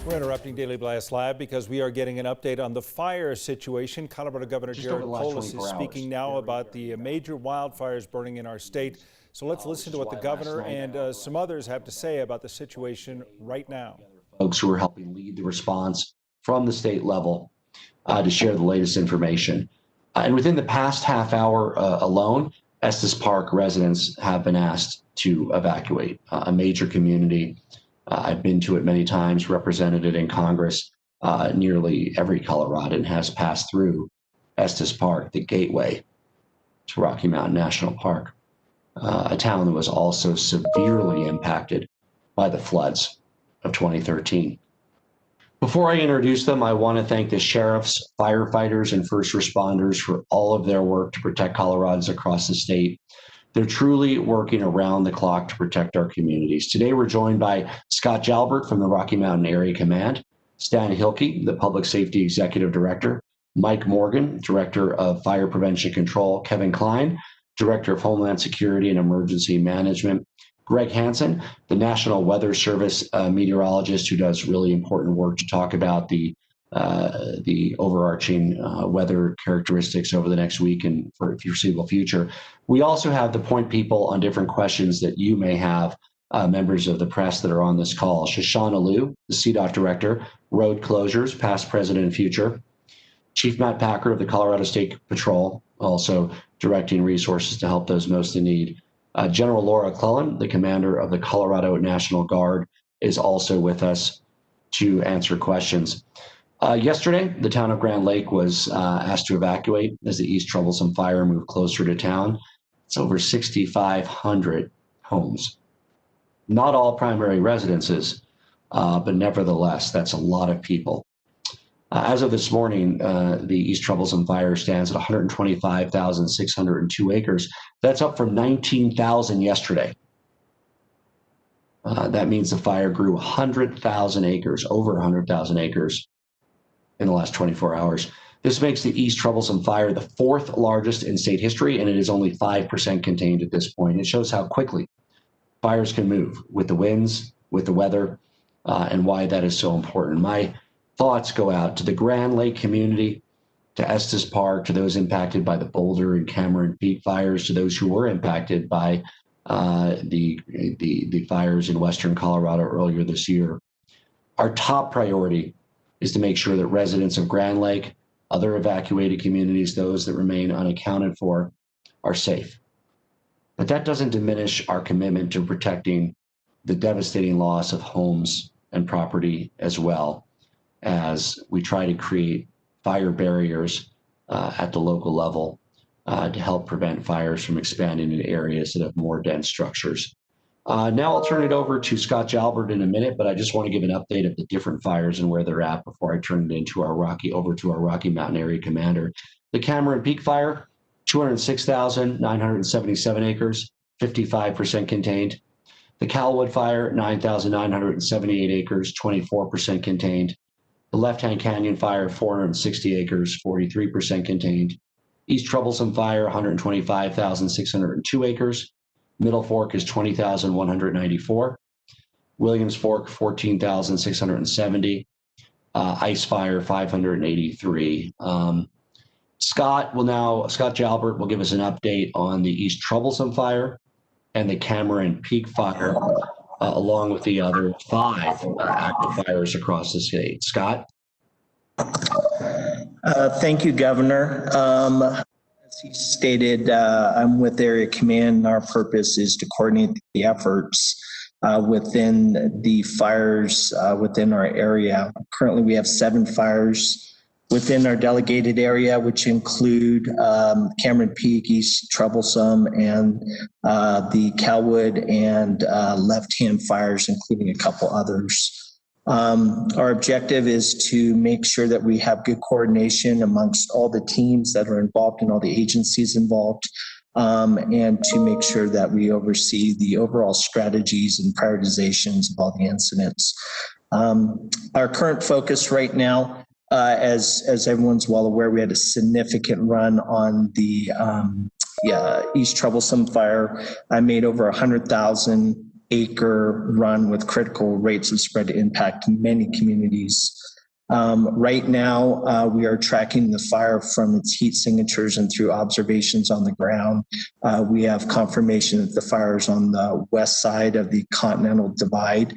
We're interrupting Daily Blast Live because we are getting an update on the fire situation. Colorado Governor Jared Polis is speaking now about the major wildfires burning in our state. So let's listen to what the governor and some others have to say about the situation right now. Folks who are helping lead the response from the state level to share the latest information. And within the past half hour alone, Estes Park residents have been asked to evacuate. A major community. I've been to it many times, represented it in Congress. Nearly every Coloradan has passed through Estes Park, the gateway to Rocky Mountain National Park, a town that was also severely impacted by the floods of 2013. Before I introduce them, I want to thank the sheriffs, firefighters, and first responders for all of their work to protect Coloradans across the state. They're truly working around the clock to protect our communities. Today, we're joined by Scott Jalbert from the Rocky Mountain Area Command, Stan Hilke, the Public Safety Executive Director, Mike Morgan, Director of Fire Prevention Control, Kevin Klein, Director of Homeland Security and Emergency Management, Greg Hansen, the National Weather Service meteorologist who does really important work to talk about the overarching weather characteristics over the next week and for the foreseeable future. We also have the point people on different questions that you may have, members of the press that are on this call. Shoshana Liu, the CDOT Director, Road Closures, Past, Present, and Future. Chief Matt Packer of the Colorado State Patrol, also directing resources to help those most in need. General Laura Clellan, the Commander of the Colorado National Guard, is also with us to answer questions. Yesterday, the town of Grand Lake was asked to evacuate as the East Troublesome Fire moved closer to town. It's over 6,500 homes. Not all primary residences, but nevertheless, that's a lot of people. As of this morning, the East Troublesome Fire stands at 125,602 acres. That's up from 19,000 yesterday. That means the fire grew 100,000 acres, over 100,000 acres in the last 24 hours. This makes the East Troublesome Fire the fourth largest in state history, and it is only 5% contained at this point. It shows how quickly fires can move with the winds, with the weather, and why that is so important. My thoughts go out to the Grand Lake community, to Estes Park, to those impacted by the Boulder and Cameron Peak fires, to those who were impacted by the fires in western Colorado earlier this year. Our top priority is to make sure that residents of Grand Lake, other evacuated communities, those that remain unaccounted for, are safe. But that doesn't diminish our commitment to protecting the devastating loss of homes and property, as well as we try to create fire barriers at the local level to help prevent fires from expanding in areas that have more dense structures. Now I'll turn it over to Scott Jalbert in a minute, but I just want to give an update of the different fires and where they're at before I turn it into over to our Rocky Mountain Area Commander. The Cameron Peak Fire, 206,977 acres, 55% contained. The Calwood Fire, 9,978 acres, 24% contained. The Left Hand Canyon Fire, 460 acres, 43% contained. East Troublesome Fire, 125,602 acres. Middle Fork is 20,194. Williams Fork, 14,670. Ice Fire, 583. Scott Jalbert will give us an update on the East Troublesome Fire and the Cameron Peak Fire, along with the other 5 active fires across the state. Scott? Thank you, Governor. As he stated, I'm with Area Command, and our purpose is to coordinate the efforts within the fires within our area. Currently, we have 7 fires within our delegated area, which include Cameron Peak, East Troublesome, and the Calwood and Left Hand fires, including a couple others. Our objective is to make sure that we have good coordination amongst all the teams that are involved and all the agencies involved, and to make sure that we oversee the overall strategies and prioritizations of all the incidents. Our current focus right now, as everyone's well aware, we had a significant run on the East Troublesome Fire. I made over 100,000 acre run with critical rates of spread to impact many communities. Right now, we are tracking the fire from its heat signatures and through observations on the ground. We have confirmation that the fire is on the west side of the Continental Divide,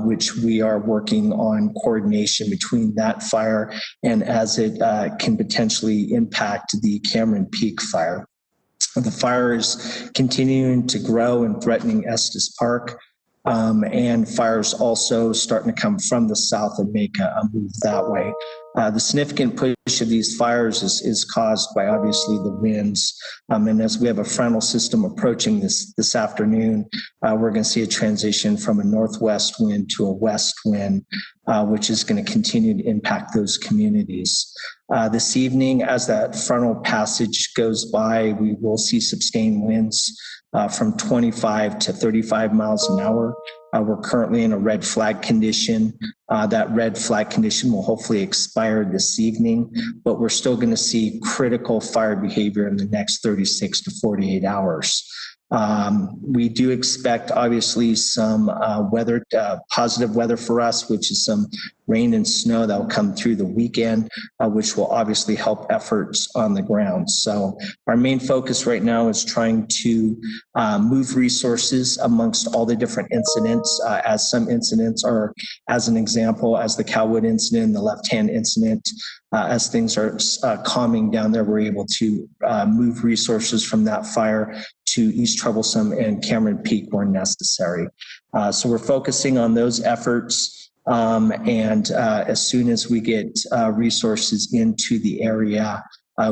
which we are working on coordination between that fire and as it can potentially impact the Cameron Peak fire. The fire is continuing to grow and threatening Estes Park. And fires also starting to come from the south and make a move that way. The significant push of these fires is caused by obviously the winds. And as we have a frontal system approaching this afternoon, we're going to see a transition from a northwest wind to a west wind, which is going to continue to impact those communities. This evening, as that frontal passage goes by, we will see sustained winds from 25 to 35 miles an hour. We're currently in a red flag condition. That red flag condition will hopefully expire this evening, but we're still going to see critical fire behavior in the next 36 to 48 hours. We do expect obviously some positive weather for us, which is some rain and snow that will come through the weekend, which will obviously help efforts on the ground. So our main focus right now is trying to move resources amongst all the different incidents, as some incidents are, as an example, as the Cowwood incident, the left-hand incident, as things are calming down there, we're able to move resources from that fire to East Troublesome and Cameron Peak where necessary. So we're focusing on those efforts. And as soon as we get resources into the area,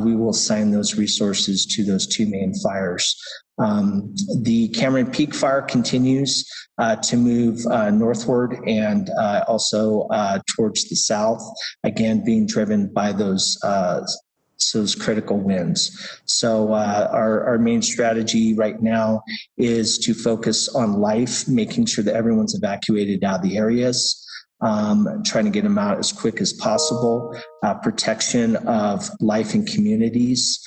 we will assign those resources to those two main fires. The Cameron Peak fire continues to move northward and also towards the south, again, being driven by those critical winds. So our main strategy right now is to focus on life, making sure that everyone's evacuated out of the areas, trying to get them out as quick as possible, protection of life and communities,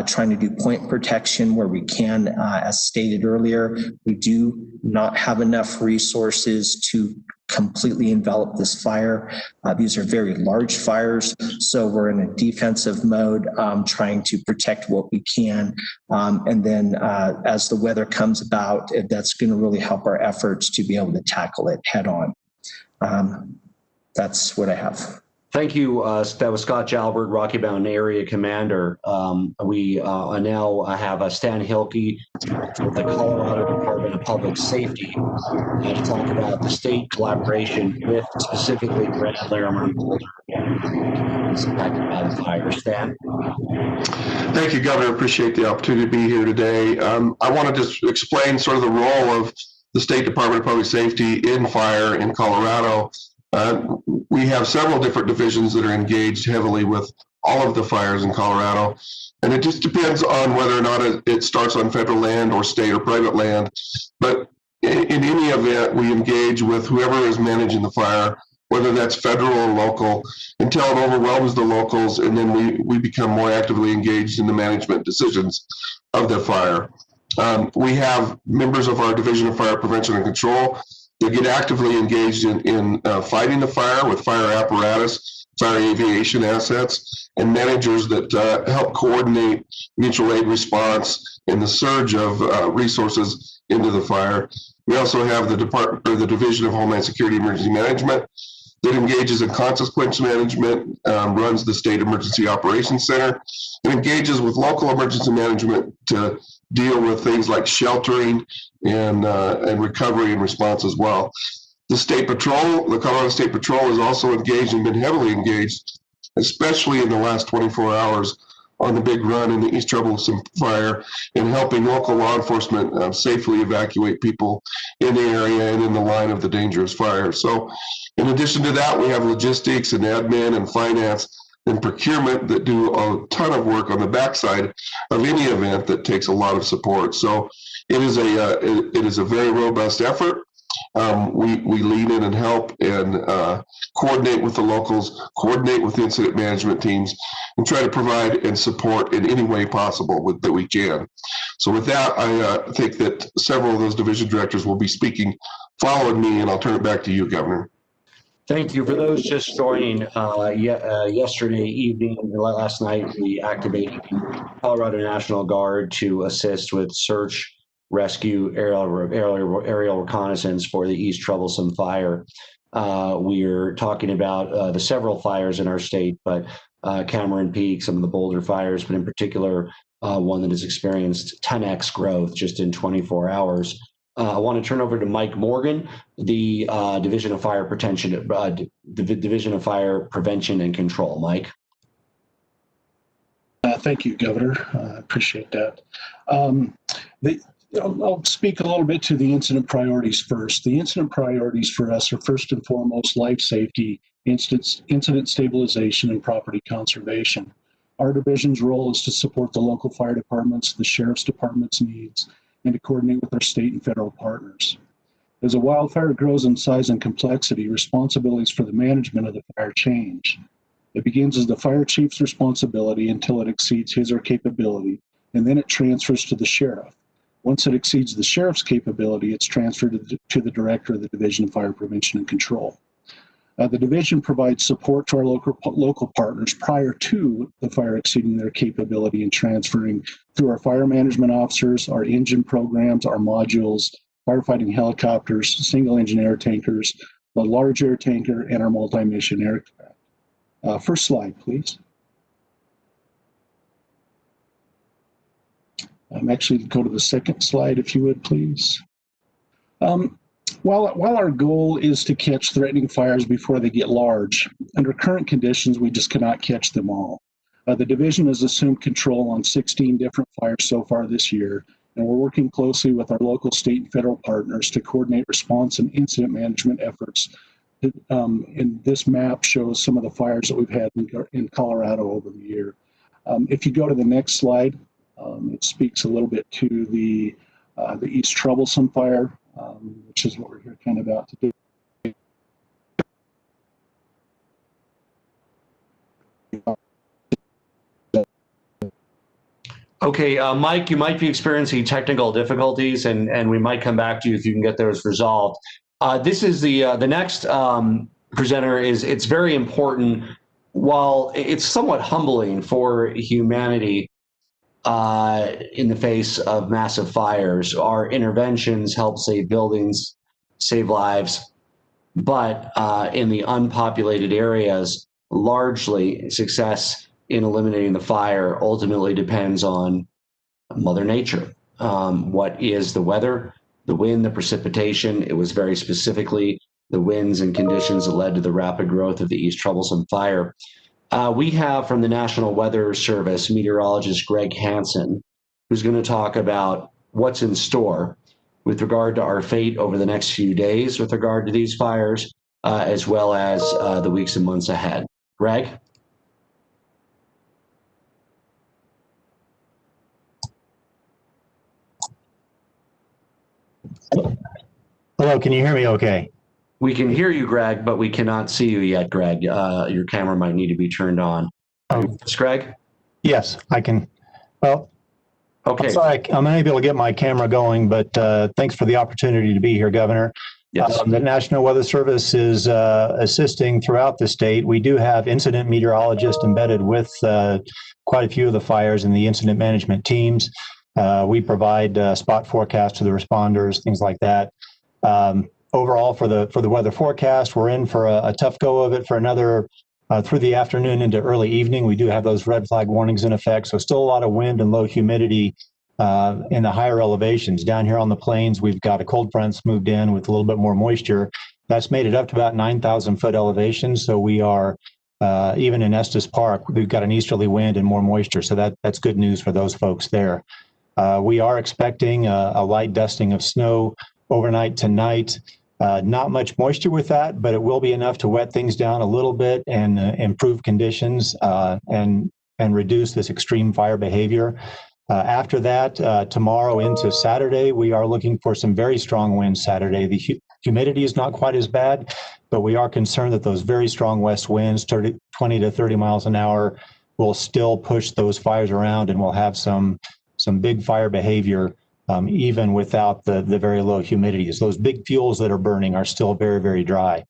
trying to do point protection where we can. As stated earlier, we do not have enough resources to completely envelop this fire. These are very large fires, so we're in a defensive mode, trying to protect what we can. And then as the weather comes about, that's going to really help our efforts to be able to tackle it head on. That's what I have. Thank you. That was Scott Jalbert, Rocky Mountain Area Commander. We now have Stan Hilke with the Colorado Department of Public Safety to talk about the state collaboration with specifically Red Larimer and Boulder is impacted by the fire. Stan? Thank you, Governor. Appreciate the opportunity to be here today. I want to just explain sort of the role of the State Department of Public Safety in fire in Colorado. We have several different divisions that are engaged heavily with all of the fires in Colorado, and it just depends on whether or not it starts on federal land or state or private land. But in any event, we engage with whoever is managing the fire, whether that's federal or local, until it overwhelms the locals, and then we become more actively engaged in the management decisions of the fire. We have members of our Division of Fire Prevention and Control that get actively engaged in fighting the fire with fire apparatus, fire aviation assets, and managers that help coordinate mutual aid response in the surge of resources into the fire. We also have the Division of Homeland Security Emergency Management that engages in consequence management, runs the State Emergency Operations Center, and engages with local emergency management to deal with things like sheltering and recovery and response as well. The State Patrol, the Colorado State Patrol, is also engaged and been heavily engaged, especially in the last 24 hours on the big run in the East Troublesome fire, in helping local law enforcement safely evacuate people in the area and in the line of the dangerous fire. So in addition to that, we have logistics and admin and finance and procurement that do a ton of work on the backside of any event that takes a lot of support. So it is a very robust effort. we lean in and help and coordinate with the locals, coordinate with incident management teams, and try to provide and support in any way possible that we can. So with that, I think that several of those division directors will be speaking following me, and I'll turn it back to you, Governor. Thank you. For those just joining, yesterday evening, last night, we activated the Colorado National Guard to assist with search, rescue, aerial reconnaissance for the East Troublesome Fire. We are talking about the several fires in our state, but Cameron Peak, some of the Boulder fires, but in particular, one that has experienced 10x growth just in 24 hours. I want to turn over to Mike Morgan, the Division of Fire Prevention, Division of Fire Prevention and Control. Mike. Thank you, Governor. I appreciate that. I'll speak a little bit to the incident priorities first. The incident priorities for us are first and foremost life safety, incident stabilization, and property conservation. Our division's role is to support the local fire departments, the sheriff's department's needs, and to coordinate with our state and federal partners. As a wildfire grows in size and complexity, responsibilities for the management of the fire change. It begins as the fire chief's responsibility until it exceeds his or capability, and then it transfers to the sheriff. Once it exceeds the sheriff's capability, it's transferred to the director of the Division of Fire Prevention and Control. The division provides support to our local partners prior to the fire exceeding their capability and transferring through our fire management officers, our engine programs, our modules, firefighting helicopters, single engine air tankers, the large air tanker, and our multi-mission aircraft. First slide, please. Actually, go to the second slide, if you would, please. While our goal is to catch threatening fires before they get large, under current conditions, we just cannot catch them all. The division has assumed control on 16 different fires so far this year, and we're working closely with our local, state, and federal partners to coordinate response and incident management efforts. And this map shows some of the fires that we've had in Colorado over the year. If you go to the next slide, it speaks a little bit to the East Troublesome Fire, which is what we're here kind of about to do. Okay, Mike, you might be experiencing technical difficulties, and we might come back to you if you can get those resolved. This is the next presenter. It's very important. While it's somewhat humbling for humanity in the face of massive fires, our interventions help save buildings, save lives, but in the unpopulated areas, largely success in eliminating the fire ultimately depends on Mother Nature. What is the weather, the wind, the precipitation? It was very specifically the winds and conditions that led to the rapid growth of the East Troublesome Fire. We have from the National Weather Service, meteorologist Greg Hansen, who's going to talk about what's in store with regard to our fate over the next few days with regard to these fires, as well as the weeks and months ahead. Greg? Hello, can you hear me okay? We can hear you, Greg, but we cannot see you yet, Greg. Your camera might need to be turned on. Yes, Greg? Yes, I can. Well, okay. I'm sorry, I'm unable to get my camera going, but thanks for the opportunity to be here, Governor. Yes. The National Weather Service is assisting throughout the state. We do have incident meteorologists embedded with quite a few of the fires in the incident management teams. We provide spot forecasts to the responders, things like that. Overall, for the weather forecast, we're in for a tough go of it for another through the afternoon into early evening. We do have those red flag warnings in effect, so still a lot of wind and low humidity in the higher elevations. Down here on the plains, we've got a cold front's moved in with a little bit more moisture. That's made it up to about 9,000 foot elevation, so we are even in Estes Park, we've got an easterly wind and more moisture, so that's good news for those folks there. We are expecting a light dusting of snow overnight tonight. Not much moisture with that, but it will be enough to wet things down a little bit and improve conditions and reduce this extreme fire behavior. After that, tomorrow into Saturday, we are looking for some very strong winds Saturday. The humidity is not quite as bad, but we are concerned that those very strong west winds, 20 to 30 miles an hour, will still push those fires around, and we'll have some big fire behavior even without the very low humidities. Those big fuels that are burning are still very, very dry.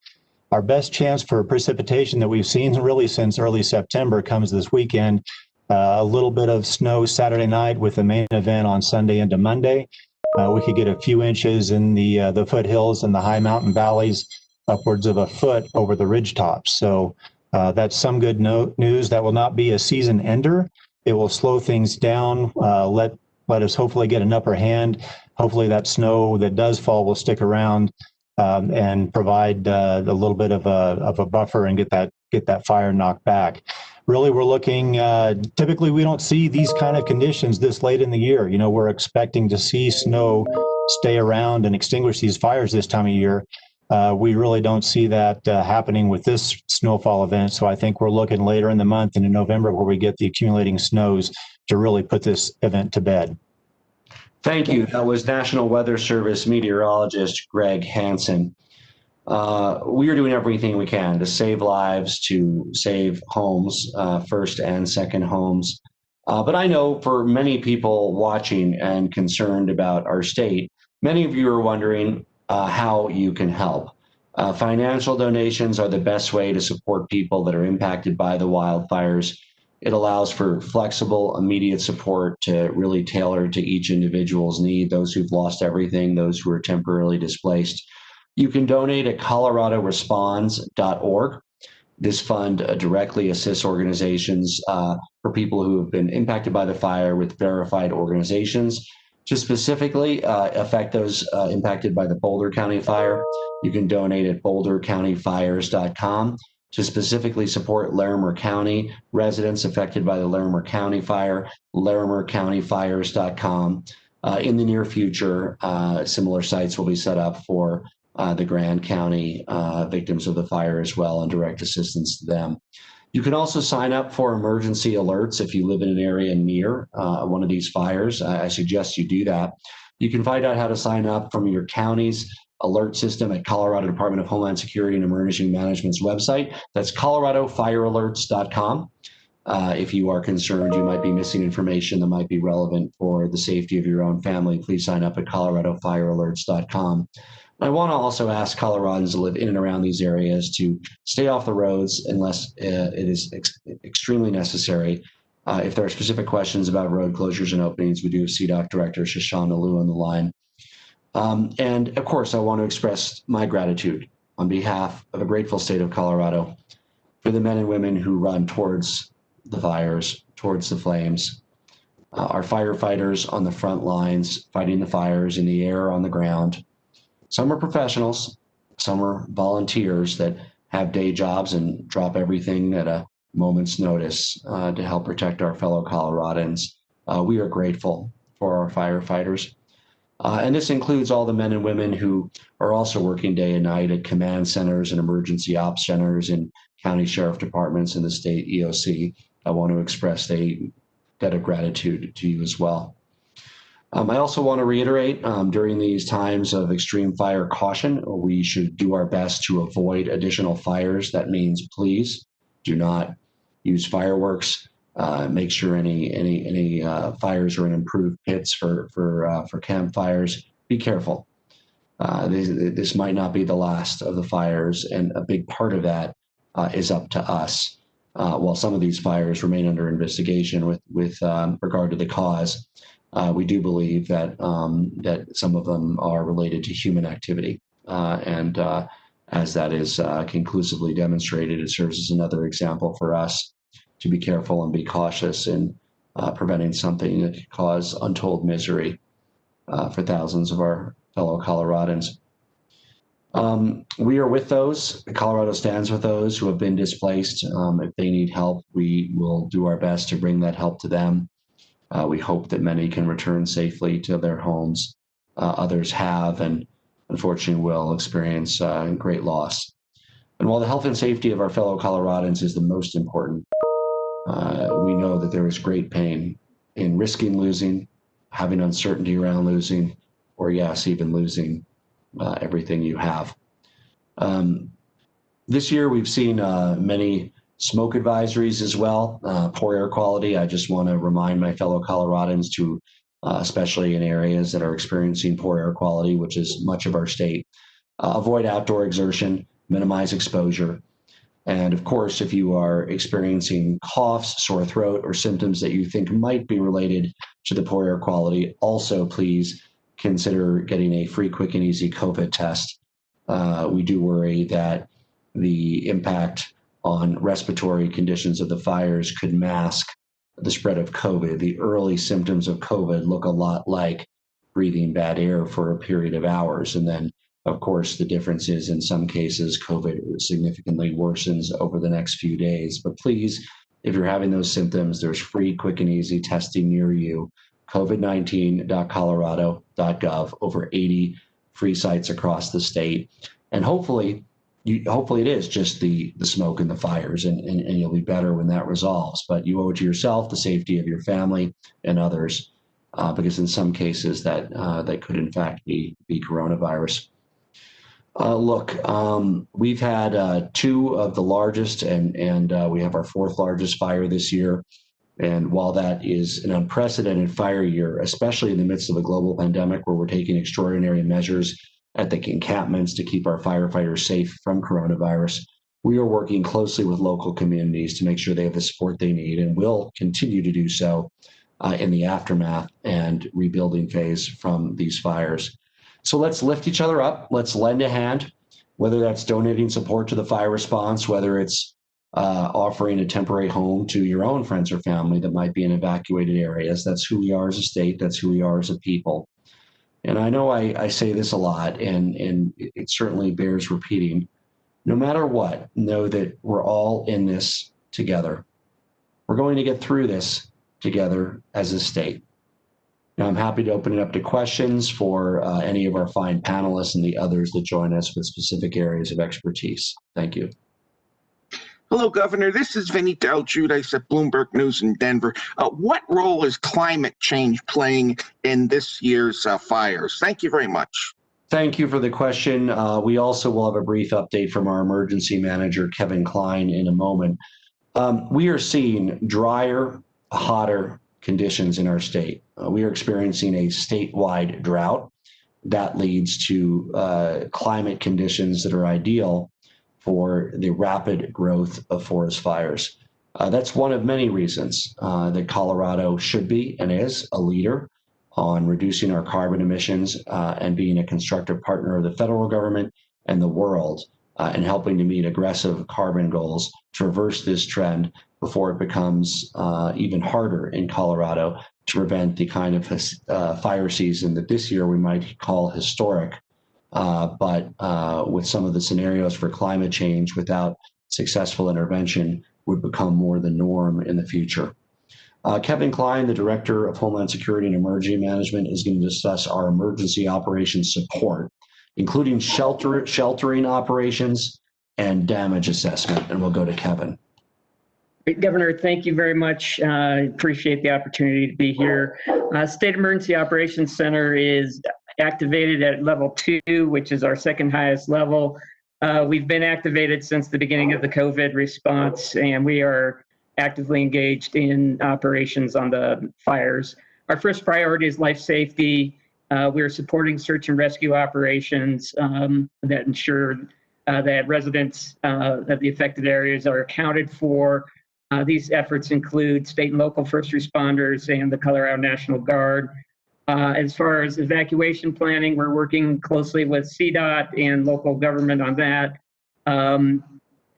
Our best chance for precipitation that we've seen really since early September comes this weekend. A little bit of snow Saturday night with the main event on Sunday into Monday. We could get a few inches in the foothills and the high mountain valleys, upwards of a foot over the ridge tops. So that's some good news. That will not be a season ender. It will slow things down, let us hopefully get an upper hand. Hopefully that snow that does fall will stick around and provide a little bit of a buffer and get that fire knocked back. Really, we're looking, typically we don't see these kind of conditions this late in the year. You know, we're expecting to see snow stay around and extinguish these fires this time of year. We really don't see that happening with this snowfall event. So I think we're looking later in the month and in November where we get the accumulating snows to really put this event to bed. Thank you. That was National Weather Service meteorologist Greg Hansen. We are doing everything we can to save lives, to save homes, first and second homes. But I know for many people watching and concerned about our state, many of you are wondering how you can help. Financial donations are the best way to support people that are impacted by the wildfires. It allows for flexible, immediate support to really tailor to each individual's need, those who've lost everything, those who are temporarily displaced. You can donate at coloradoresponds.org. This fund directly assists organizations for people who have been impacted by the fire with verified organizations. To specifically affect those impacted by the Boulder County fire, you can donate at bouldercountyfires.com. To specifically support Larimer County residents affected by the Larimer County fire, larimercountyfires.com. In the near future, similar sites will be set up for the Grand County victims of the fire as well, and direct assistance to them. You can also sign up for emergency alerts if you live in an area near one of these fires. I suggest you do that. You can find out how to sign up from your county's alert system at Colorado Department of Homeland Security and Emergency Management's website. That's coloradofirealerts.com. If you are concerned you might be missing information that might be relevant for the safety of your own family, please sign up at coloradofirealerts.com. I want to also ask Coloradans to live in and around these areas to stay off the roads unless it is extremely necessary. If there are specific questions about road closures and openings, we do have CDOT Director Shoshana Liu on the line. And of course, I want to express my gratitude on behalf of a grateful state of Colorado for the men and women who run towards the fires, towards the flames. Our firefighters on the front lines, fighting the fires in the air, on the ground. Some are professionals, some are volunteers that have day jobs and drop everything at a moment's notice to help protect our fellow Coloradans. We are grateful for our firefighters. And this includes all the men and women who are also working day and night at command centers and emergency ops centers and county sheriff departments and the state EOC. I want to express a debt of gratitude to you as well. I also want to reiterate, during these times of extreme fire caution, we should do our best to avoid additional fires. That means please do not use fireworks. Make sure any fires are in improved pits for campfires. Be careful. This might not be the last of the fires, and a big part of that is up to us. While some of these fires remain under investigation with regard to the cause, we do believe that that some of them are related to human activity, and as that is conclusively demonstrated, it serves as another example for us to be careful and be cautious in preventing something that could cause untold misery for thousands of our fellow Coloradans. We are with those. Colorado stands with those who have been displaced. If they need help, we will do our best to bring that help to them. We hope that many can return safely to their homes. Others have, and unfortunately will experience great loss. And while the health and safety of our fellow Coloradans is the most important, we know that there is great pain in risking losing, having uncertainty around losing, or yes, even losing everything you have. This year, we've seen many smoke advisories as well, poor air quality. I just want to remind my fellow Coloradans to, especially in areas that are experiencing poor air quality, which is much of our state, avoid outdoor exertion, minimize exposure. And of course, if you are experiencing coughs, sore throat, or symptoms that you think might be related to the poor air quality, also please consider getting a free, quick, and easy COVID test. We do worry that the impact on respiratory conditions of the fires could mask the spread of COVID. The early symptoms of COVID look a lot like breathing bad air for a period of hours. And then, of course, the difference is in some cases, COVID significantly worsens over the next few days. But please, if you're having those symptoms, there's free, quick, and easy testing near you. COVID19.colorado.gov, over 80 free sites across the state. And hopefully it is just the smoke and the fires, and you'll be better when that resolves. But you owe it to yourself, the safety of your family and others, because in some cases that could in fact be coronavirus. Look, we've had two of the largest, and we have our fourth largest fire this year. And while that is an unprecedented fire year, especially in the midst of a global pandemic where we're taking extraordinary measures at the encampments to keep our firefighters safe from coronavirus, we are working closely with local communities to make sure they have the support they need, and will continue to do so in the aftermath and rebuilding phase from these fires. So let's lift each other up. Let's lend a hand, whether that's donating support to the fire response, whether it's offering a temporary home to your own friends or family that might be in evacuated areas. That's who we are as a state. That's who we are as a people. And I know I say this a lot, and it certainly bears repeating. No matter what, know that we're all in this together. We're going to get through this together as a state. Now, I'm happy to open it up to questions for any of our fine panelists and the others that join us with specific areas of expertise. Thank you. Hello, Governor. This is Vinny Del Giudice at Bloomberg News in Denver. What role is climate change playing in this year's fires? Thank you very much. Thank you for the question. We also will have a brief update from our emergency manager, Kevin Klein, in a moment. We are seeing drier, hotter conditions in our state. We are experiencing a statewide drought that leads to climate conditions that are ideal for the rapid growth of forest fires. That's one of many reasons that Colorado should be and is a leader on reducing our carbon emissions and being a constructive partner of the federal government and the world in helping to meet aggressive carbon goals to reverse this trend before it becomes even harder in Colorado to prevent the kind of fire season that this year we might call historic. But with some of the scenarios for climate change without successful intervention would become more the norm in the future. Kevin Klein, the Director of Homeland Security and Emergency Management, is going to discuss our emergency operations support, including sheltering operations and damage assessment. And we'll go to Kevin. Governor, thank you very much. Appreciate the opportunity to be here. State Emergency Operations Center is activated at level 2, which is our second highest level. We've been activated since the beginning of the COVID response, and we are actively engaged in operations on the fires. Our first priority is life safety. We are supporting search and rescue operations that ensure that residents of the affected areas are accounted for. These efforts include state and local first responders and the Colorado National Guard. As far as evacuation planning, we're working closely with CDOT and local government on that.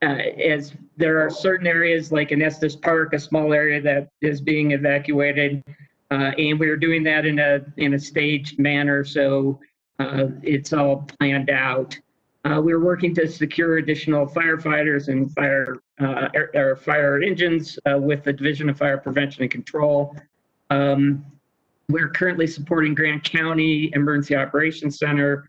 As there are certain areas like in Estes Park, a small area that is being evacuated, and we're doing that in a staged manner, so it's all planned out. We're working to secure additional firefighters and fire engines with the Division of Fire Prevention and Control. We're currently supporting Grant County Emergency Operations Center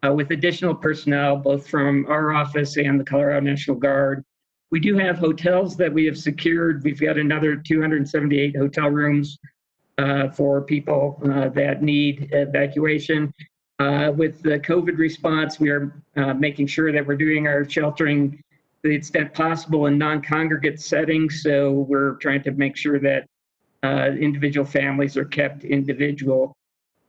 with additional personnel, both from our office and the Colorado National Guard. We do have hotels that we have secured. We've got another 278 hotel rooms for people that need evacuation. With the COVID response, we are making sure that we're doing our sheltering to the extent possible in non-congregate settings. So we're trying to make sure that individual families are kept individual.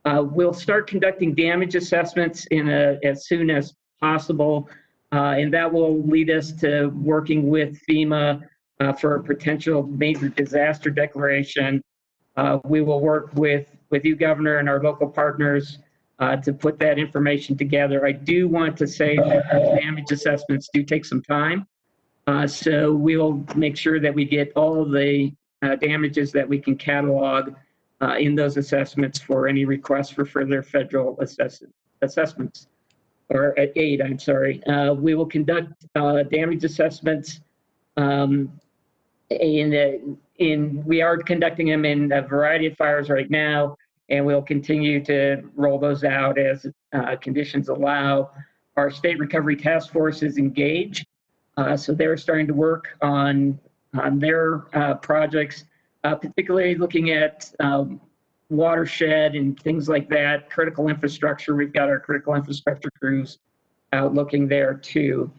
We'll start conducting damage assessments as soon as possible, and that will lead us to working with FEMA for a potential major disaster declaration. We will work with you, Governor, and our local partners to put that information together. I do want to say that those damage assessments do take some time. So we'll make sure that we get all of the damages that we can catalog in those assessments for any requests for further federal assessments or aid, I'm sorry. We will conduct damage assessments we are conducting them in a variety of fires right now, and we'll continue to roll those out as conditions allow. Our State Recovery Task Force is engaged, so they're starting to work on their projects, particularly looking at watershed and things like that, critical infrastructure. We've got our critical infrastructure crews out looking there too.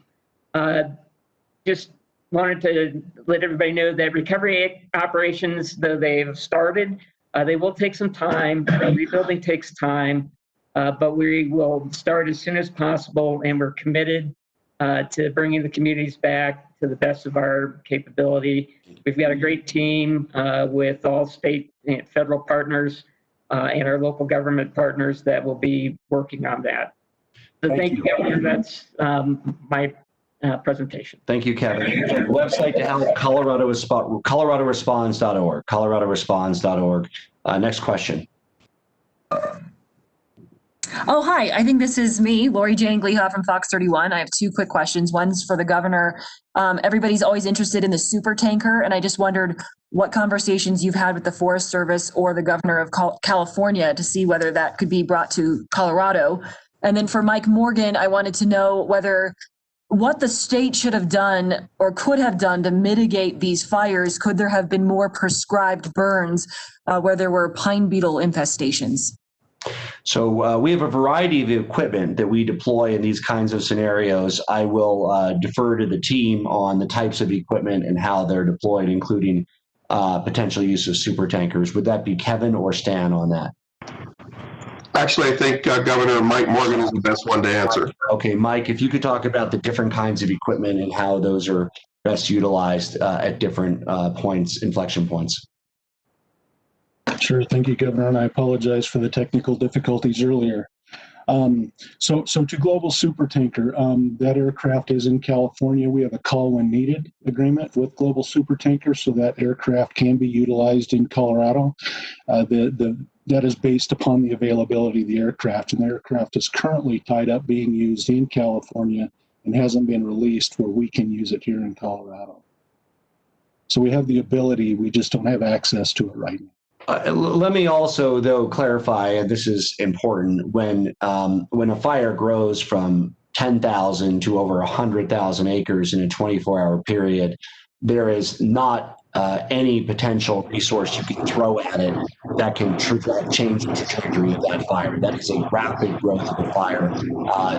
Just wanted to let everybody know that recovery operations, though they've started, they will take some time. Rebuilding takes time, but we will start as soon as possible, and we're committed to bringing the communities back to the best of our capability. We've got a great team with all state and federal partners and our local government partners that will be working on that. So thank you, Governor. That's my presentation. Thank you, Kevin. The website to help, coloradoresponds.org, coloradoresponds.org. Next question. Oh, hi. I think this is me, Lori Jane Gleha from Fox 31. I have two quick questions. One's for the governor. Everybody's always interested in the super tanker, and I just wondered what conversations you've had with the Forest Service or the governor of California to see whether that could be brought to Colorado. And then for Mike Morgan, I wanted to know what the state should have done or could have done to mitigate these fires. Could there have been more prescribed burns where there were pine beetle infestations? So we have a variety of equipment that we deploy in these kinds of scenarios. I will defer to the team on the types of equipment and how they're deployed, including potential use of super tankers. Would that be Kevin or Stan on that? Actually, I think Governor Mike Morgan is the best one to answer. Okay, Mike, if you could talk about the different kinds of equipment and how those are best utilized at different inflection points. Sure. Thank you, Governor. And I apologize for the technical difficulties earlier. So to Global Supertanker, that aircraft is in California. We have a call when needed agreement with Global Supertanker, so that aircraft can be utilized in Colorado. That is based upon the availability of the aircraft, and the aircraft is currently tied up being used in California and hasn't been released where we can use it here in Colorado. So we have the ability, we just don't have access to it right now. Let me also, though, clarify, and this is important, when a fire grows from 10,000 to over 100,000 acres in a 24-hour period, there is not any potential resource you can throw at it that can change the trajectory of that fire. That is a rapid growth of the fire.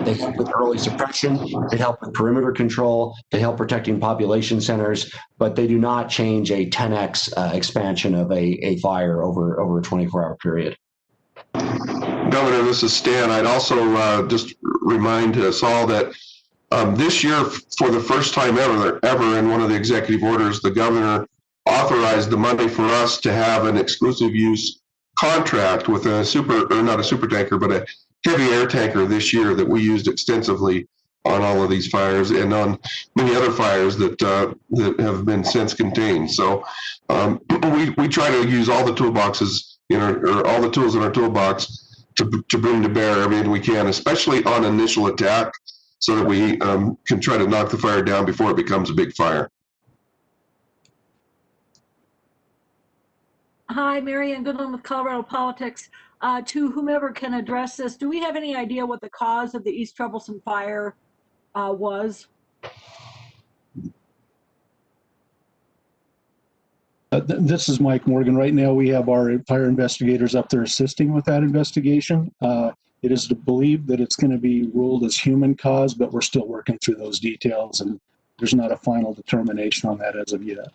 They help with early suppression, they help with perimeter control, they help protecting population centers, but they do not change a 10x expansion of a fire over a 24-hour period. Governor, this is Stan. I'd also just remind us all that this year, for the first time ever in one of the executive orders, the governor authorized the money for us to have an exclusive use contract with not a super tanker, but a heavy air tanker this year that we used extensively on all of these fires and on many other fires that have been since contained. So we try to use all the toolboxes, or all the tools in our toolbox to bring to bear everything we can, especially on initial attack, so that we can try to knock the fire down before it becomes a big fire. Hi, Marianne Goodland with Colorado Politics. To whomever can address this, do we have any idea what the cause of the East Troublesome fire was? This is Mike Morgan. Right now we have our fire investigators up there assisting with that investigation. It is believed that it's going to be ruled as human cause, but we're still working through those details, and there's not a final determination on that as of yet.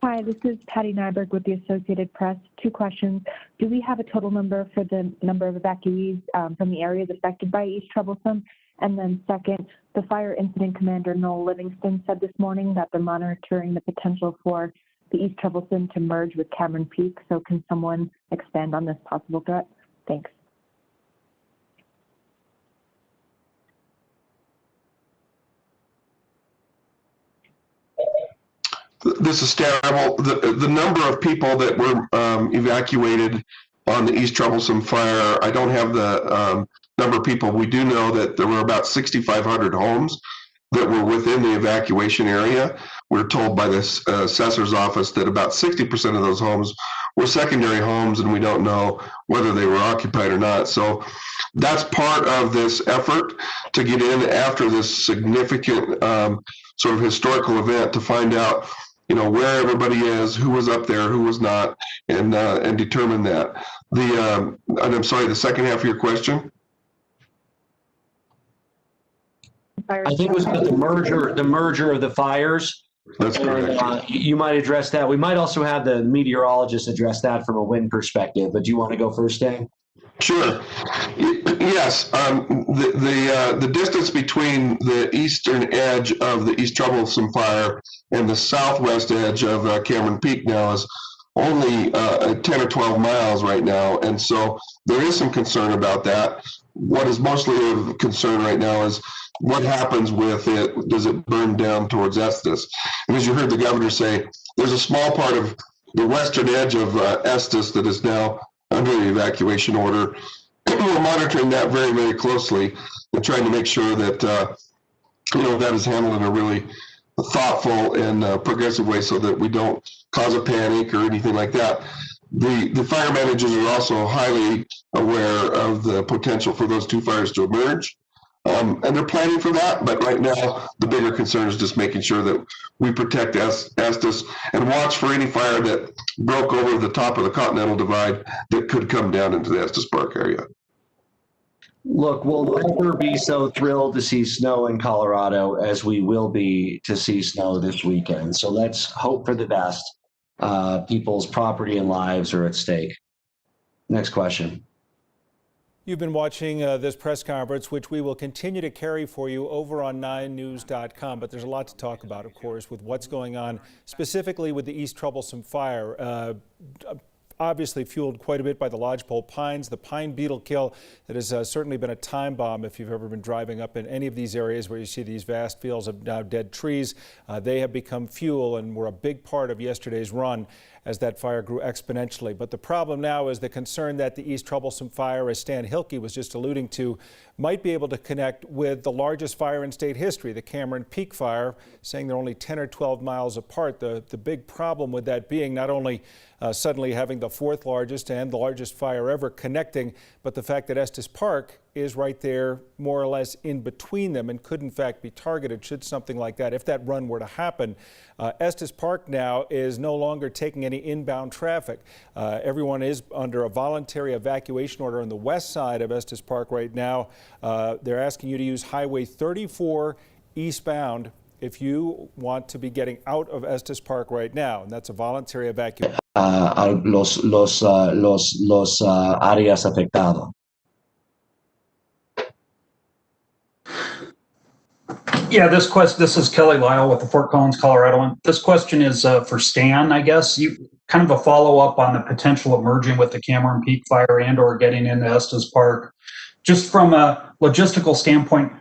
Hi, this is Patty Nyberg with the Associated Press. 2 questions. Do we have a total number for the number of evacuees from the areas affected by East Troublesome? And then second, the Fire Incident Commander Noel Livingston said this morning that they're monitoring the potential for the East Troublesome to merge with Cameron Peak. So can someone expand on this possible threat? Thanks. This is terrible. The number of people that were evacuated on the East Troublesome fire, I don't have the number of people. We do know that there were about 6,500 homes that were within the evacuation area. We're told by the assessor's office that about 60% of those homes were secondary homes, and we don't know whether they were occupied or not. So that's part of this effort to get in after this significant sort of historical event to find out, you know, where everybody is, who was up there, who was not, and determine that. And I'm sorry, the second half of your question? I think it was about the merger of the fires. That's correct. You might address that. We might also have the meteorologist address that from a wind perspective, but do you want to go first, Dan? Sure. Yes. The distance between the eastern edge of the East Troublesome fire and the southwest edge of Cameron Peak now is only 10 or 12 miles right now. And so there is some concern about that. What is mostly of concern right now is what happens with it. Does it burn down towards Estes? And as you heard the governor say, there's a small part of the western edge of Estes that is now under the evacuation order. We're monitoring that very, very closely and trying to make sure that that is handled in a really thoughtful and progressive way so that we don't cause a panic or anything like that. The fire managers are also highly aware of the potential for those 2 fires to emerge. And they're planning for that, but right now the bigger concern is just making sure that we protect Estes and watch for any fire that broke over the top of the Continental Divide that could come down into the Estes Park area. Look, we'll never be so thrilled to see snow in Colorado as we will be to see snow this weekend. So let's hope for the best. People's property and lives are at stake. Next question. You've been watching this press conference, which we will continue to carry for you over on 9news.com. But there's a lot to talk about, of course, with what's going on, specifically with the East Troublesome fire. Obviously fueled quite a bit by the lodgepole pines, the pine beetle kill that has certainly been a time bomb if you've ever been driving up in any of these areas where you see these vast fields of now dead trees. They have become fuel and were a big part of yesterday's run as that fire grew exponentially. But the problem now is the concern that the East Troublesome fire, as Stan Hilke was just alluding to, might be able to connect with the largest fire in state history, the Cameron Peak fire, saying they're only 10 or 12 miles apart. The big problem with that being not only suddenly having the 4th largest and the largest fire ever connecting, but the fact that Estes Park is right there more or less in between them and could in fact be targeted should something like that, if that run were to happen. Estes Park now is no longer taking any inbound traffic. Everyone is under a voluntary evacuation order on the west side of Estes Park right now. They're asking you to use Highway 34 eastbound if you want to be getting out of Estes Park right now, and that's a voluntary evacuation. Los áreas afectadas. Yeah, this is Kelly Lyle with the Fort Collins, Colorado one. This question is for Stan, I guess. You kind of a follow-up on the potential of merging with the Cameron Peak fire and or getting into Estes Park. Just from a logistical standpoint,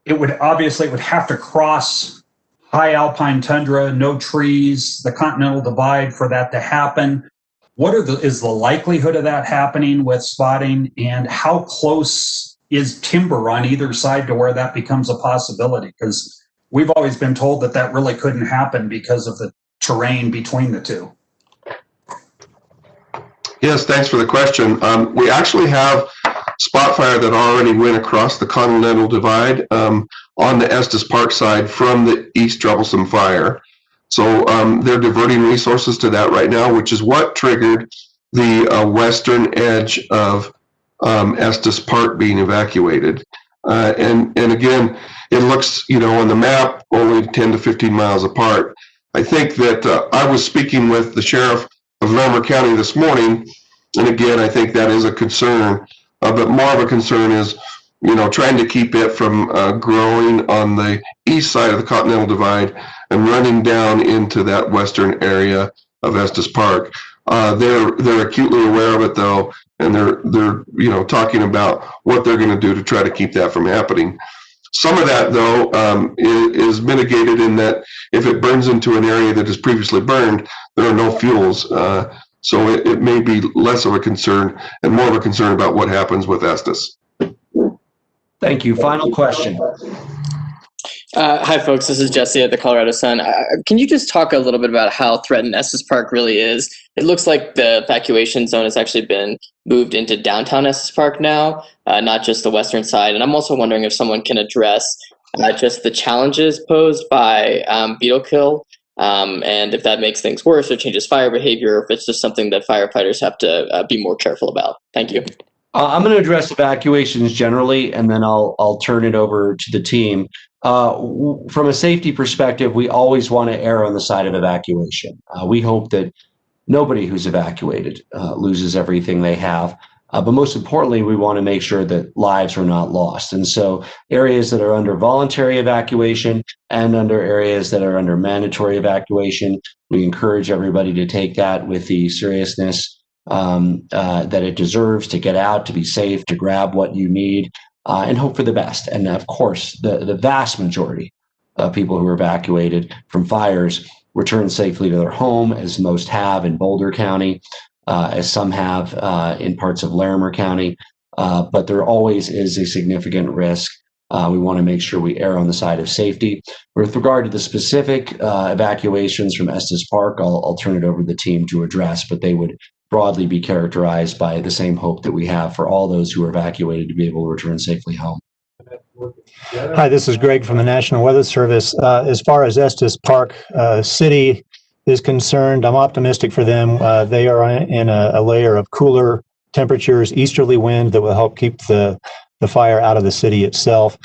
it would have to cross high alpine tundra, no trees, the Continental Divide for that to happen. What is the likelihood of that happening with spotting, and how close is timber on either side to where that becomes a possibility? Because we've always been told that really couldn't happen because of the terrain between the two. Yes, thanks for the question. We actually have spot fire that already went across the Continental Divide on the Estes Park side from the East Troublesome fire. So they're diverting resources to that right now, which is what triggered the western edge of Estes Park being evacuated. And again, it looks, on the map, only 10 to 15 miles apart. I think that I was speaking with the sheriff of Larimer County this morning, and again, I think that is a concern, but more of a concern is, trying to keep it from growing on the east side of the Continental Divide and running down into that western area of Estes Park. They're acutely aware of it though, and they're talking about what they're going to do to try to keep that from happening. Some of that though is mitigated in that if it burns into an area that is previously burned, there are no fuels. So it may be less of a concern and more of a concern about what happens with Estes. Thank you. Final question. Hi, folks. This is Jesse at the Colorado Sun. Can you just talk a little bit about how threatened Estes Park really is? It looks like the evacuation zone has actually been moved into downtown Estes Park now, not just the western side. And I'm also wondering if someone can address just the challenges posed by beetle kill, and if that makes things worse or changes fire behavior, or if it's just something that firefighters have to be more careful about. Thank you. I'm going to address evacuations generally, and then I'll turn it over to the team. From a safety perspective, we always want to err on the side of evacuation. We hope that nobody who's evacuated loses everything they have. But most importantly, we want to make sure that lives are not lost. And so areas that are under voluntary evacuation and under areas that are under mandatory evacuation, we encourage everybody to take that with the seriousness that it deserves, to get out, to be safe, to grab what you need, and hope for the best. And of course, the vast majority of people who are evacuated from fires return safely to their home, as most have in Boulder County, as some have in parts of Larimer County. But there always is a significant risk. We want to make sure we err on the side of safety. With regard to the specific evacuations from Estes Park, I'll turn it over to the team to address, but they would broadly be characterized by the same hope that we have for all those who are evacuated to be able to return safely home. Hi, this is Greg from the National Weather Service. As far as Estes Park City is concerned, I'm optimistic for them. They are in a layer of cooler temperatures, easterly wind that will help keep the fire out of the city itself.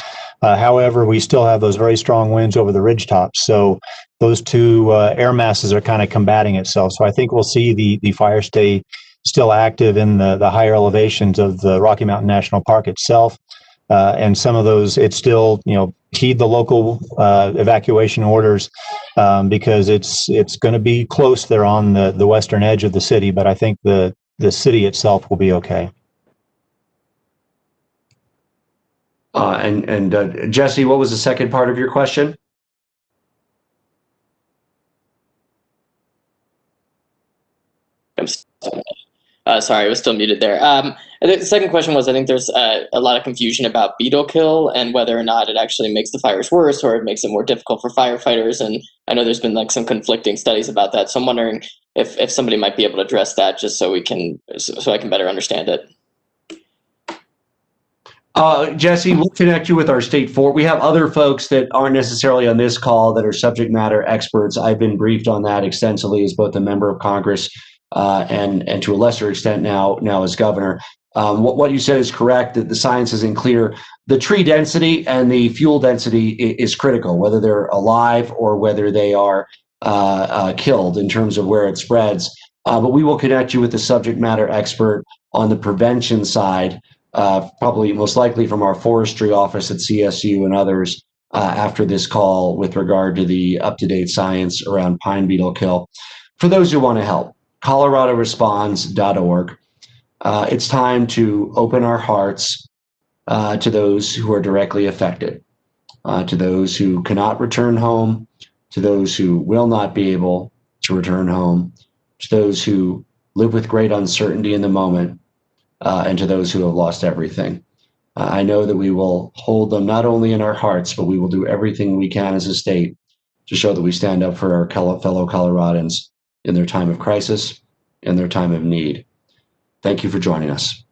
However, we still have those very strong winds over the ridgetops. So those two air masses are kind of combating itself. So I think we'll see the fire stay still active in the higher elevations of the Rocky Mountain National Park itself. And some of those, it's still, heed the local evacuation orders because it's going to be close there on the western edge of the city. But I think the city itself will be okay. And Jesse, what was the second part of your question? Sorry, I was still muted there. The second question was, I think there's a lot of confusion about beetle kill and whether or not it actually makes the fires worse or it makes it more difficult for firefighters. And I know there's been some conflicting studies about that. So I'm wondering if somebody might be able to address that just so I can better understand it. Jesse, we'll connect you with our state we have other folks that aren't necessarily on this call that are subject matter experts. I've been briefed on that extensively as both a member of Congress and to a lesser extent now as governor. What you said is correct, that the science isn't clear. The tree density and the fuel density is critical, whether they're alive or whether they are killed in terms of where it spreads. But we will connect you with the subject matter expert on the prevention side, probably most likely from our forestry office at CSU and others after this call with regard to the up-to-date science around pine beetle kill. For those who want to help, coloradoresponds.org. It's time to open our hearts to those who are directly affected, to those who cannot return home, to those who will not be able to return home, to those who live with great uncertainty in the moment, and to those who have lost everything. I know that we will hold them not only in our hearts, but we will do everything we can as a state to show that we stand up for our fellow Coloradans in their time of crisis, in their time of need. Thank you for joining us.